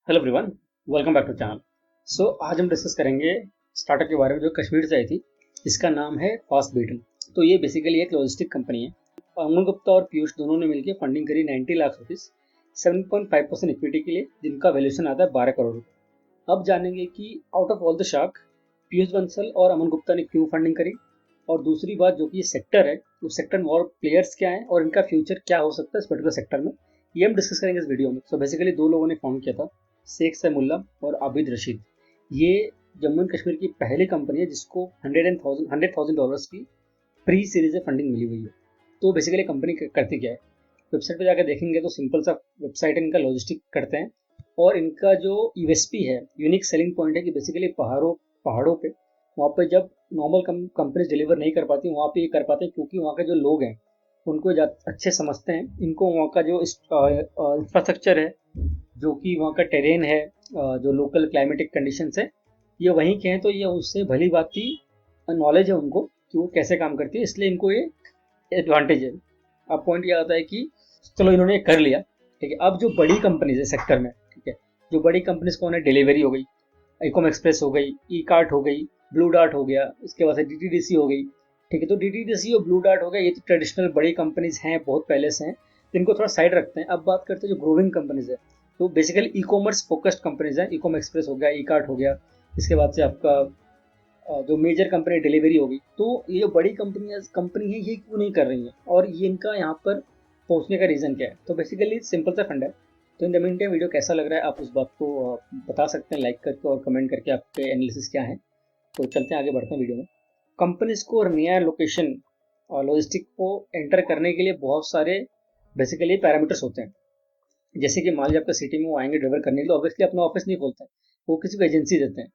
Hello everyone, welcome back to channel. आज हम discuss करेंगे स्टार्टअप के बारे में जो कश्मीर से आई थी। इसका नाम है फास्ट बीटल। तो ये बेसिकली एक लॉजिस्टिक कंपनी है। अमन गुप्ता और पीयूष दोनों ने मिलकर फंडिंग करी 90 लाख रुपीज़ 7.5% इक्विटी के लिए, जिनका वैल्यूएशन आता है 12 करोड़ रुपये। अब जानेंगे कि out of all the shark Piyush Bansal और अमन गुप्ता ने क्यों फंडिंग करी, और दूसरी बात जो कि ये सेक्टर है उस सेक्टर में और प्लेयर्स क्या हैं और इनका फ्यूचर क्या हो सकता है इस पर्टिकुलर सेक्टर में, ये हम डिस्कस करेंगे इस वीडियो में। बेसिकली दो लोगों ने फाउंड किया था, शेख सैमुल्ला और आबिद रशीद। ये जम्मू एंड कश्मीर की पहली कंपनी है जिसको $100,000 की प्री सीरीज फंडिंग मिली हुई है। तो बेसिकली कंपनी करती क्या है, वेबसाइट पे जाकर देखेंगे तो सिंपल सा वेबसाइट है, इनका लॉजिस्टिक करते हैं। और इनका जो यूएसपी है, यूनिक सेलिंग पॉइंट है कि बेसिकली पहाड़ों पे वहाँ पे जब नॉर्मल कंपनीज डिलीवर नहीं कर पाती वहाँ पे ये कर पाते हैं, क्योंकि वहाँ के जो लोग हैं उनको अच्छे समझते हैं। इनको वहाँ का जो इंफ्रास्ट्रक्चर है, जो कि वहाँ का टेरेन है, जो लोकल क्लाइमेटिक कंडीशंस है, ये वहीं के हैं। तो ये उससे भली बाती नॉलेज है उनको कि वो कैसे काम करती है, इसलिए इनको ये एडवांटेज है। अब पॉइंट ये आता है कि चलो इन्होंने कर लिया, ठीक है। अब जो बड़ी कंपनीज है सेक्टर में, ठीक है, जो बड़ी कंपनीज कौन है, डिलीवरी हो गई, इकोम एक्सप्रेस हो गई, ई कार्ट हो गई, ब्लू डार्ट हो गया, इसके बाद से डीटीडीसी हो गई, ठीक है। तो डीटीडीसी और ब्लू डार्ट हो गया, ये तो ट्रेडिशनल बड़ी कंपनीज हैं, बहुत पहले से हैं, तो इनको थोड़ा साइड रखते हैं। अब बात करते हैं जो ग्रोविंग कंपनीज है, तो basically e commerce focused companies हैं। इकोम एक्सप्रेस हो गया, ई कार्ट हो गया, इसके बाद से आपका जो मेजर कंपनी डिलीवरी होगी। तो ये जो बड़ी कंपनी है ये क्यों नहीं कर रही है और ये इनका यहाँ पर पहुँचने का रीज़न क्या है। तो बेसिकली सिंपल सा फंड है। तो in the mean time video कैसा लग रहा है आप उस बात को बता सकते हैं लाइक करके और कमेंट करके आपके एनालिसिस क्या है। तो चलते हैं आगे, बढ़ते हैं वीडियो में। कंपनीज को नया लोकेशन और लॉजिस्टिक को एंटर करने के लिए बहुत सारे बेसिकली पैरामीटर्स होते हैं। जैसे कि मान लीजिए आपका सिटी में वो आएंगे डिलीवर करने के लिए, ऑब्वियसली अपना ऑफिस नहीं खोलते हैं, वो किसी को एजेंसी देते हैं।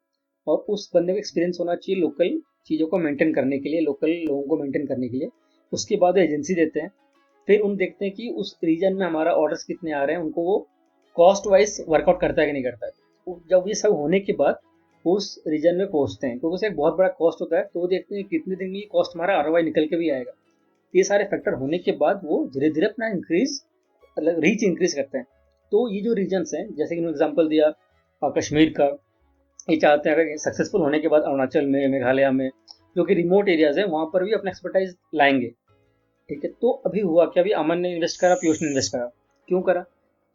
और उस बंदे को एक्सपीरियंस होना चाहिए लोकल चीज़ों को मेंटेन करने के लिए, लोकल लोगों को मेंटेन करने के लिए। उसके बाद एजेंसी देते हैं। फिर उन देखते हैं कि उस रीजन में हमारा ऑर्डर्स कितने आ रहे हैं, उनको वो कॉस्ट वाइज वर्कआउट करता है कि नहीं करता है। तो जब ये सब होने के बाद उस रीजन में पहुंचते हैं, क्योंकि उसे एक बहुत बड़ा कॉस्ट होता है, तो वो देखते हैं कितने दिन में ये कॉस्ट हमारा आरओआई निकल के भी आएगा। ये सारे फैक्टर होने के बाद वो धीरे धीरे अपना इंक्रीज, मतलब रीच इंक्रीज करते हैं। तो ये जो रीजन्स हैं, जैसे कि एग्जाम्पल दिया कश्मीर का, ये चाहते हैं अगर सक्सेसफुल होने के बाद अरुणाचल में, मेघालय में, जो कि रिमोट एरियाज है, वहाँ पर भी अपना एक्सपर्टाइज लाएंगे, ठीक है। तो अभी हुआ कि अभी अमन ने इन्वेस्ट करा, पीयूष ने इन्वेस्ट करा। क्यों करा?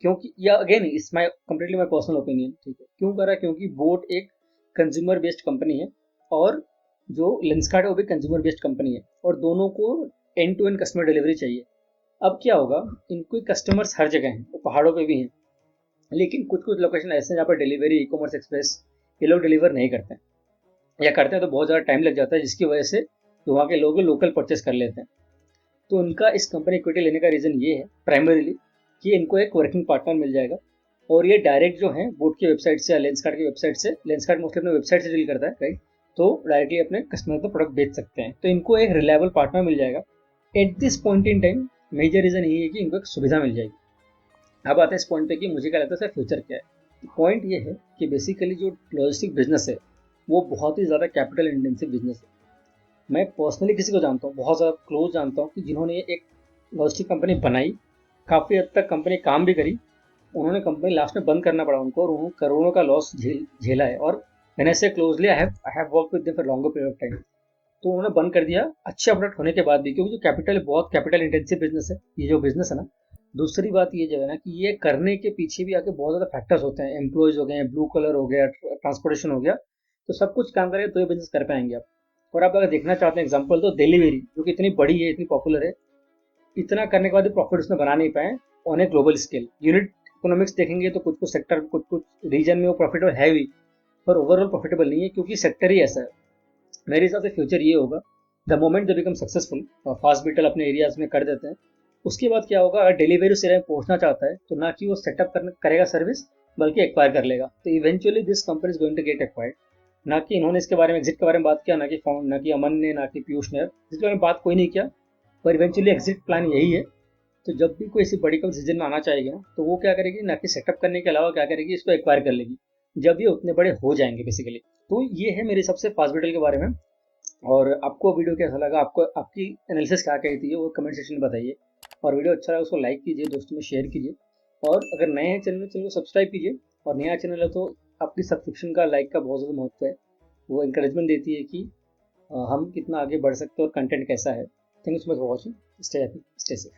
क्योंकि या अगेन इस माई कम्प्लीटली माई पर्सनल ओपिनियन, ठीक है। क्यों करा? क्योंकि बोट एक कंज्यूमर बेस्ड कंपनी है और जो लेंसकार्ट है वो भी कंज्यूमर बेस्ड कंपनी है, और दोनों को end to end customer delivery चाहिए। अब क्या होगा, इनको कस्टमर्स हर जगह हैं, वो पहाड़ों पे भी हैं, लेकिन कुछ कुछ लोकेशन ऐसे हैं जहाँ पर डिलीवरी, ई कॉमर्स एक्सप्रेस, ये लोग डिलीवर नहीं करते हैं, या करते हैं तो बहुत ज़्यादा टाइम लग जाता है, जिसकी वजह से जो वहाँ के लोग लोकल परचेस कर लेते हैं। तो उनका इस कंपनी इक्विटी लेने का रीज़न ये है प्राइमरीली कि इनको एक वर्किंग पार्टनर मिल जाएगा, और ये डायरेक्ट जो है बोट की वेबसाइट से या लेंसकार्ट की वेबसाइट से, लेंसकार्ट मोस्टली अपने वेबसाइट से डील करता है, राइट, तो डायरेक्टली अपने कस्टमर को प्रोडक्ट बेच सकते हैं। तो इनको एक रिलायबल पार्टनर मिल जाएगा at this point in time. Major reason यही है कि इनको एक सुविधा मिल जाएगी। अब आते हैं इस पॉइंट पे कि मुझे क्या लगता है सर फ्यूचर क्या है। पॉइंट ये है कि बेसिकली जो लॉजिस्टिक बिजनेस है वो बहुत ही ज़्यादा कैपिटल इंटेंसिव बिजनेस है। मैं पर्सनली किसी को जानता हूँ, बहुत ज़्यादा क्लोज जानता हूँ, कि जिन्होंने एक लॉजिस्टिक कंपनी बनाई, काफ़ी हद तक कंपनी काम भी करी, उन्होंने कंपनी लास्ट में बंद करना पड़ा उनको, और उन्होंने करोड़ों का लॉस झेला है। और मैंने से closely I have work with them for longer period of time. तो उन्होंने बंद कर दिया अच्छे प्रोडक्ट होने के बाद भी, क्योंकि जो कैपिटल बहुत कैपिटल इंटेंसिव बिजनेस है ये जो बिजनेस है ना। दूसरी बात ये जो है ना कि ये करने के पीछे भी आके बहुत ज़्यादा फैक्टर्स होते हैं, एम्प्लॉयज़ हो गए, ब्लू कलर हो गया, ट्रांसपोर्टेशन हो गया, तो सब कुछ काम करेंगे तो ये बिजनेस कर पाएंगे आप। और आप अगर देखना चाहते हैं एग्जाम्पल, तो डिलीवरी जो कि इतनी बड़ी है, इतनी पॉपुलर है, इतना करने के बाद भी प्रॉफिट उसमें बना नहीं पाए on a global scale. Unit economics देखेंगे तो कुछ कुछ सेक्टर, कुछ कुछ रीजन में वो प्रॉफिटेबल है भी, पर ओवरऑल प्रॉफिटेबल नहीं है, क्योंकि सेक्टर ही ऐसा है। मेरे हिसाब से फ्यूचर ये होगा, the moment they become successful, fast beetle अपने एरियाज में कर देते हैं, उसके बाद क्या होगा, अगर डिलीवरी उस एरिया में पहुंचना चाहता है तो ना कि वो सेटअप करेगा सर्विस, बल्कि एक्वायर कर लेगा। तो eventually this company is going to get acquired. ना कि इन्होंने इसके बारे में, एग्जिट के बारे में बात किया, ना कि अमन ने, ना कि पीयूष ने इसके बारे में बात कोई नहीं किया, पर इवेंचुअली एग्जिट प्लान यही है। तो जब भी कोई ऐसी बड़ी कंपनी सीजन में आना चाहेगी ना, तो वो क्या करेगी, ना कि सेटअप करने के अलावा क्या करेगी, इसको एक्वायर कर लेगी, जब ये उतने बड़े हो जाएंगे बेसिकली। तो ये है मेरे हिसाब से फास्ट बीटल के बारे में। और आपको वीडियो कैसा लगा, आपको आपकी एनालिसिस क्या कहती है वो कमेंट सेक्शन में बताइए, और वीडियो अच्छा लगा उसको लाइक कीजिए, दोस्तों में शेयर कीजिए, और अगर नए हैं चैनल को सब्सक्राइब कीजिए, और नया चैनल है तो आपकी सब्सक्रिप्शन का, लाइक का बहुत ज़्यादा महत्व है। वो इंकरेजमेंट देती है कि हम कितना आगे बढ़ सकते हैं और कंटेंट कैसा है। Thank you so much for watching. Stay happy, stay safe.